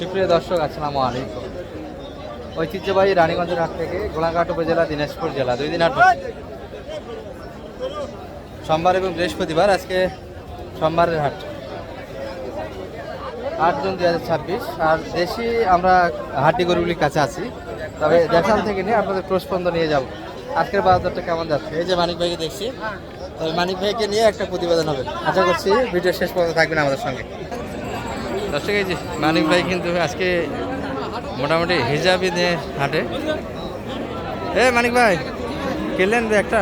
সুপ্রিয় দর্শক, আসসালামু আলাইকুম। ঐতিহ্যবাহী রানীগঞ্জের হাট থেকে গোলাঘাট উপজেলা, দিনাজপুর জেলা 2 দিন হাট বসে। সোমবার এবং বৃহস্পতিবার। আজকে সোমবারের হাট, 8 জুন 2026। আর দেশি আমরা হাটি গরুগুলির কাছে আছি, তবে দেশাল থেকে নিয়ে আপনাদের ক্রস পর্যন্ত নিয়ে যাব। আজকের বাজারটা কেমন যাচ্ছে? এই যে মানিক ভাইকে দেখছি, তবে মানিক ভাইকে নিয়ে একটা প্রতিবেদন হবে। আশা করছি ভিডিও শেষ পর্যন্ত থাকবেন আমাদের সঙ্গে। দর্শক, এই যে মানিক ভাই কিন্তু আজকে মোটামুটি হিজাবি নিয়ে হাঁটে। মানিক ভাই কিনলেন একটা?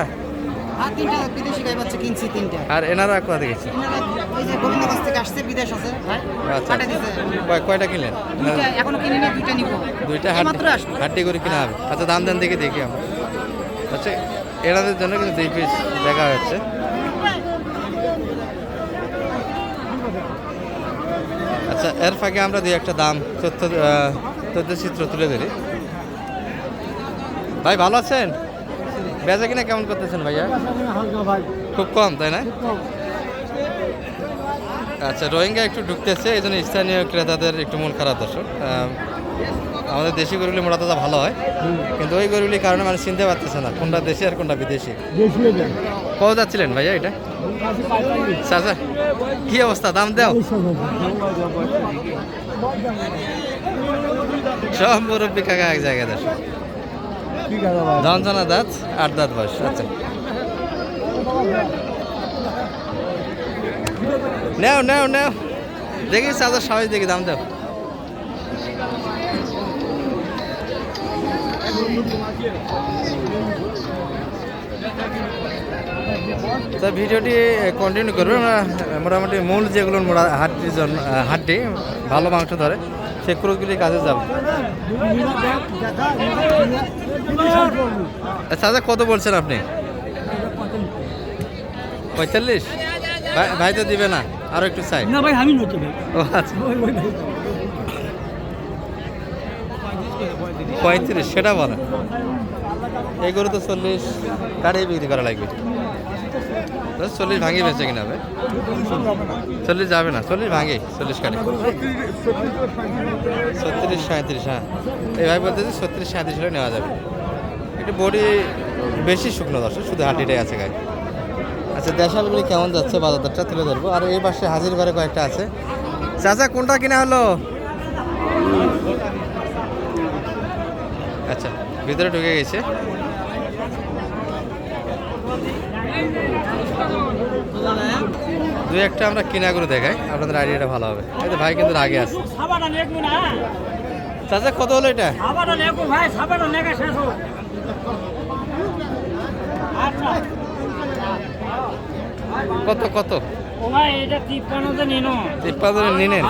আর এনারা কোথা থেকে? আচ্ছা, কয়টা কিনলেন? দুইটা হাড্ডি করে কিনা হবে। আচ্ছা, দাম দেন দেখে দেখি আমরা। আচ্ছা, এনাদের জন্য কিন্তু 2 পিস দেখা হচ্ছে। আচ্ছা, এর ফাঁকে আমরা দুই একটা দাম তথ্য চিত্র তুলে ধরি। ভাই ভালো আছেন? বেচা কিনা কেমন করতেছেন ভাইয়া? খুব কম, তাই না? আচ্ছা, রোহিঙ্গা একটু ঢুকতেছে, এই জন্য স্থানীয় ক্রেতাদের একটু মন খারাপ। দর্শক, আমাদের দেশি গরুগুলি মোটা তাজা ভালো হয়, কিন্তু ওই গরুগুলির কারণে মানে চিনতে পারতেছে না কোনটা দেশি আর কোনটা বিদেশি। কত যাচ্ছিলেন ভাইয়া এটা? আচ্ছা, কি অবস্থা? দাম দাও। সব মুরব্বী কাকা এক জায়গায়। দর্শক, দঞ্জনা দাঁত, 8 দাঁত বয়স। আচ্ছা, নেও নেও নেও, দেখি চাচা সবাই দেখি, দাম দাও। তা ভিডিওটি কন্টিনিউ করবে। আমরা মোটামুটি মূল যেগুলো হাড্ডি ভালো মাংস ধরে সে ক্রোশগুলির কাজে যাব। আচ্ছা, কত বলছেন আপনি? 45? ভাই তো দিবে না, আরো একটু চাই না ভাই। আমি নতুন। ও আচ্ছা, 35 সেটা বলে। এই গরু তো 40 কাটিয়ে বিক্রি করা লাগবে। 40 ভাঙি বেঁচে কিনা হবে? 40 যাবে না, 40 ভাঙে, 40 কাটে। 36, 37। হ্যাঁ, এই ভাই বলতেছি 36, 37 হলে নেওয়া যাবে। একটু বডি বেশি শুকনো। দর্শক, শুধু হাঁটিটাই আছে গায়ে। আচ্ছা, দেশালগুলি কেমন যাচ্ছে বাজারটা তুলে ধরবো। আর এই পাশে হাজির ঘরে কয়েকটা আছে। চাচা, কোনটা কিনা হলো? আচ্ছা, ভিতরে ঢুকে গেছে। দুই একটা আমরা কিনা করে দেখাই, আপনাদের আইডিয়াটা ভালো হবে। এই তো ভাই কিন্তু আগে আছে। চাচা, কত হলো এটা? কত কত? 53 নিলেন?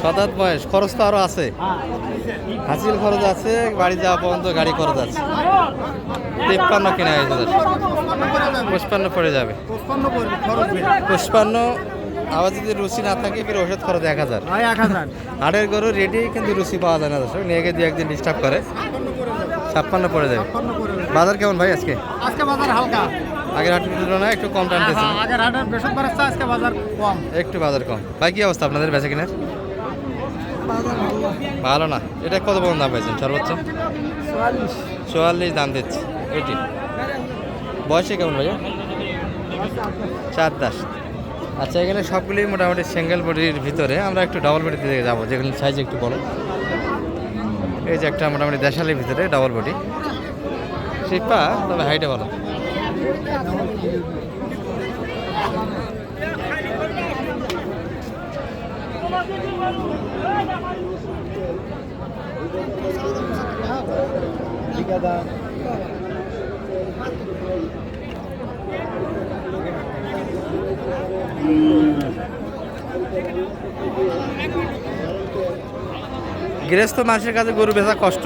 6 দাঁত বয়স। খরচ তো আরো আছে, হাসিল খরচ আছে, বাড়ি যাওয়া পর্যন্ত গাড়ি খরচ আছে। 53 কিনা হয়েছে। 55 পড়ে যাবে। 55। আবার যদি রুচি না থাকে, ফির ওষুধ খরচ 1000। হাটের গরু রেডি, কিন্তু রুচি পাওয়া যায় না। দর্শক, নিয়ে গিয়ে 2-1 দিন ডিস্টার্ব করে। 56 পড়ে যাবে। বাজার কেমন ভাই আজকে? বাজার হালকা, আগের হাটের তুলনায় একটু কম টানতেছে। আগের হাটের বৃহস্পতিবার আসছে, আজকে বাজার কম, একটু বাজার কম। ভাই, কি অবস্থা আপনাদের বেচা কিনার? ভালো না। এটা কত পর্যন্ত দাম পাইছেন সর্বোচ্চ? 44 দাম দিচ্ছে। এটি বয়সে কেমন ভাইয়া? 4 দাস। আচ্ছা, এখানে সবগুলি মোটামুটি সিঙ্গেল বডির ভিতরে। আমরা একটু ডাবল বডির দিকে যাবো, যেগুলো সাইজ একটু বড়। এই যে একটা মোটামুটি দেশালের ভিতরে ডাবল বডি শিপা, তবে হাইটে ভালো। গৃহস্থ মানুষের কাছে গরু বেচা কষ্ট।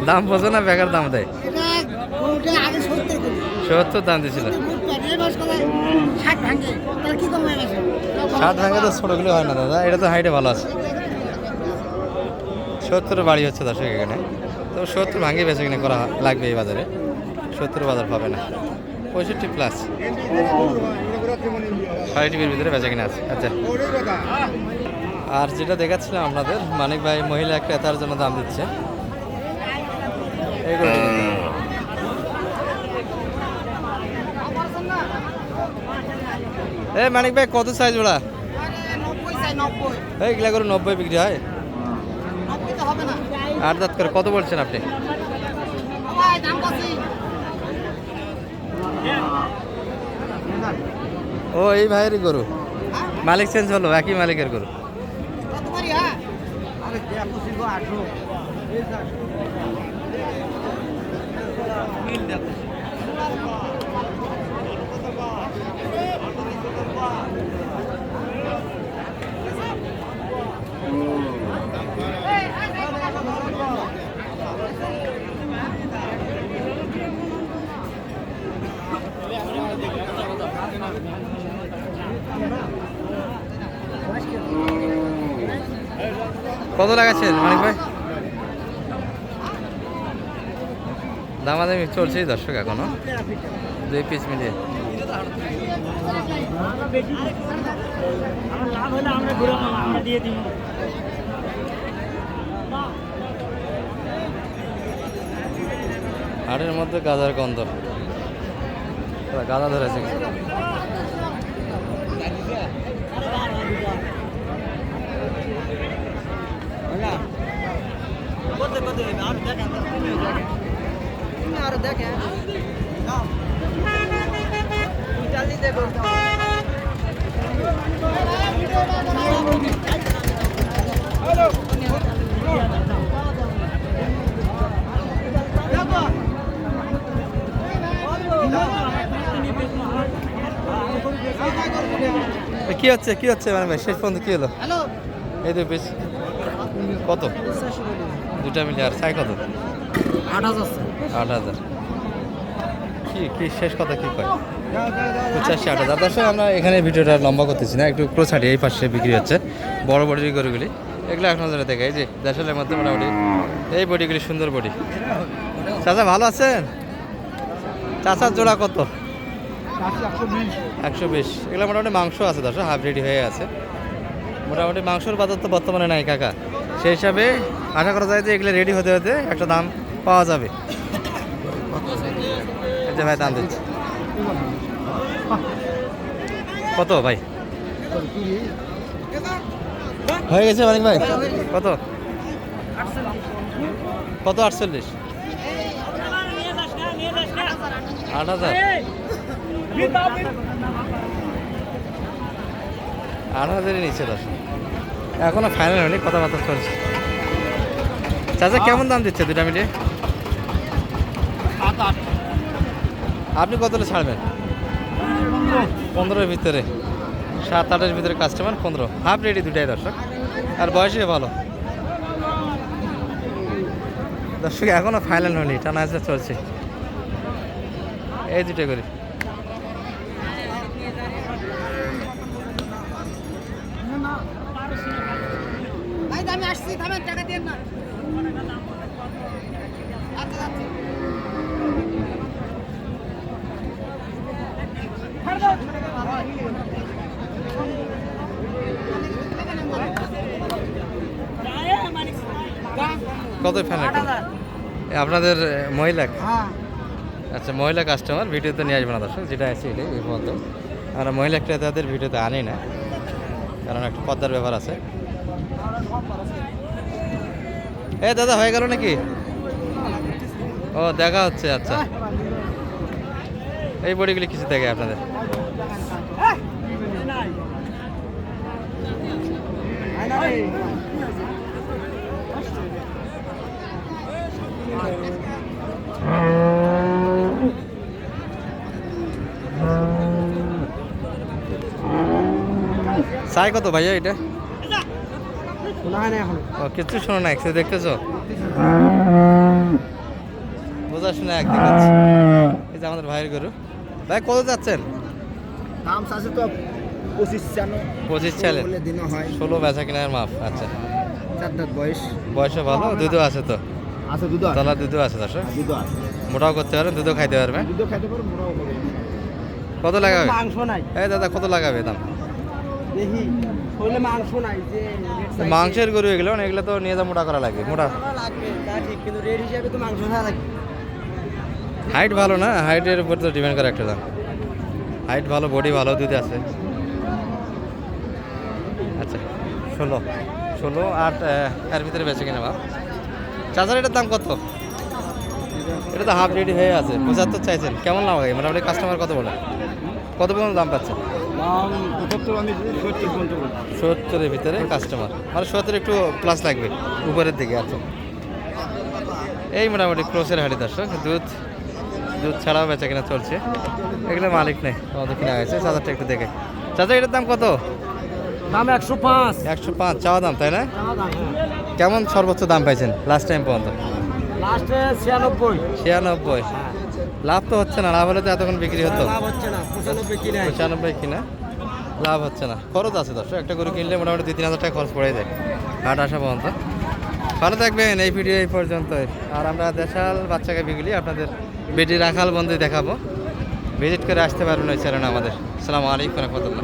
দাম বোঝে না, বেকার দাম দেয়। 70 দাম দিয়েছিল। 60 ভাঙে তো ছোটগুলো হয় না দাদা। এটা তো হাইটে ভালো আছে। 70 বাড়ি হচ্ছে দর্শক এখানে। তো 70 ভাঙে বেচে কিনে করা লাগবে এই বাজারে। 70 বাজার পাবে না, 65+। 60 ভিতরে বেচা কিনা আছে। আচ্ছা, আর যেটা দেখাচ্ছিলাম আপনাদের, মানিক ভাই মহিলা একটা তার জন্য দাম দিচ্ছে এই গরুটি কিন্তু। এই মানিক ভাই কত সাইজ ওরা? এইগুলা করে 90 বিক্রি হয়। 8 দাঁত করে কত বলছেন আপনি? ও এই ভাইয়েরই গরু, মালিক চেঞ্জ হলো, একই মালিকের গরু। কত লাগাচ্ছেন মানিক ভাই? দামাদামি চলছেই দর্শক এখনো, 2 পিস মিলিয়ে। হাটের মধ্যে গাজার গন্ধ, গাঁদা ধরেছে। কি হচ্ছে কি হচ্ছে মানে ভাই, শেষ পর্যন্ত কি হলো? এই 2 পিস কত? দুটা মিলে আর চাই কত? 8,000। কি কি শেষ কথা কি কয়? 85,000। দর্শক আমরা এখানে ভিডিওটা লম্বা করতেছি না, একটু ক্রোসাটি এই পাশে বিক্রি হচ্ছে বড় বডির গরুগুলি, এগুলো 1,000 টাকা। এই যে দেশের মধ্যে মোটামুটি এই বডিগুলি সুন্দর বডি। চাচা ভালো আছেন? চাচার জোড়া কত? 120। এগুলো মোটামুটি মাংস আছে দর্শক, হাফ রেডি হয়ে আছে। মোটামুটি মাংসর বাজার তো বর্তমানে নাই কাকা, সেই হিসাবে আশা করা যায় যে এগুলো রেডি হতে হতে একটা দাম পাওয়া যাবে। এই ভাই দাম দিচ্ছে কত ভাই? হয়ে গেছে মানিক ভাই? কত কত? 48। 8,000। 8,000-ই নিচ্ছে দর্শক, এখনো ফাইনাল হয়নি, কথাবার্তা চলছে। চাচা কেমন দাম দিচ্ছে দুটা মিলিয়ে? আপনি কত ছাড়বেন? 15-এর ভিতরে, 7-8-এর ভিতরে কাস্টমার, 15 হাফ রেডি দুটাই দর্শক, আর বয়সে ভালো দর্শক, এখনো ফাইনাল হয়নি, টানা আসা চলছে। এই দুটো করি। আমি আসছি, থামেন, টাকা দিয়ে না। কত ফাইনাল? আপনাদের মহিলা? আচ্ছা, মহিলা কাস্টমার ভিডিওতে নিয়ে আসবে না দর্শক, যেটা আছে এটাই এই পর্যন্ত। আমরা মহিলা ক্রেতাদের ভিডিওতে আনি না, কারণ একটা পদ্মার ব্যাপার আছে। এ দাদা হয়ে গেল নাকি? ও দেখা হচ্ছে। আচ্ছা, এই বডিগুলি কিছু দেখে আপনাদের? চাই কত ভাইয়া এটা? ও কিছু শোনো না, একসাথে দেখতেছো? বোঝা শোনা একদিন হচ্ছে। এই যে আমাদের ভাইয়ের গরু। ভাই কত যাচ্ছেন? দাম আছে তো 25 চাইলেন, 16 বেচা কিনার মাপ। আচ্ছা, 4 দাঁত বয়স, বয়সও ভালো, দুধও আছে তো? আছে দুধ, তলা দুধও আছে দর্শক, দুধ আছে, মোটাও করতে পারবেন, দুধও খাইতে পারবেন। দুধ খাইতে পারো, মোটাও হবে। কত লাগাবে? মাংস নাই। এই দাদা কত লাগাবে দাম? দেখি হইলে মাংস নাই যে মাংসের গরু এগুলো না, এগুলো তো নিয়ে যা মোটা করা লাগবে, মোটা লাগবে তা ঠিক, কিন্তু রেট হিসাবে তো মাংস না লাগবে। হাইট ভালো না, হাইটের উপর তো ডিপেন্ড করে একটা দাম। হাইট ভালো, বডি ভালো, দুধ আছে। আচ্ছা 16 আর এর ভিতরে বেঁচে কিনা বাপ। চাচার এটার দাম কত? এটা তো হাফ রেডি হয়ে আছে, 75 চাইছেন, কেমন লাভ হয় মোটামুটি? কাস্টমার কত বলে, কত পর্যন্ত দাম পাচ্ছেন? দাম 75 আমি 70 পর্যন্ত বলি। 70-এর ভিতরে কাস্টমার, মানে 70 একটু প্লাস লাগবে উপরের দিকে। আচ্ছা এই মোটামুটি ক্রোসের হাড়ি দর্শক, দুধ ছাড়াও বেচা কিনা চলছে। এগুলো মালিক নেই, আমাদের কিনা হয়েছে। চাচারটা একটু দেখে। চাচা এটার দাম কত? দাম 105। 105 চাওয়া দাম, তাই না? কেমন সর্বোচ্চ দাম পাইছেন লাস্ট টাইম পর্যন্ত? লাস্টে 96। 96। লাভ তো হচ্ছে না, লাভ হলে তো এতক্ষণ বিক্রি হতো। লাভ হচ্ছে না, 95 কিনে। 95 কিনা, লাভ হচ্ছে না। খরচ আছে দর্শক, একটা গরু কিনলে মোটামুটি 2-3 হাজার টাকা খরচ পড়ে যায় হাট আসা পর্যন্ত। ভালো থাকবেন, এই ভিডিও এই পর্যন্তই। আর আমরা দেশাল বাচ্চাকে বিগুলি আপনাদের বেটি রাখাল বন্ধু দেখাবো, ভিজিট করে আসতে পারবেন ওই চ্যানেল আমাদের। আসসালামু আলাইকুম রহমতুল্লাহ।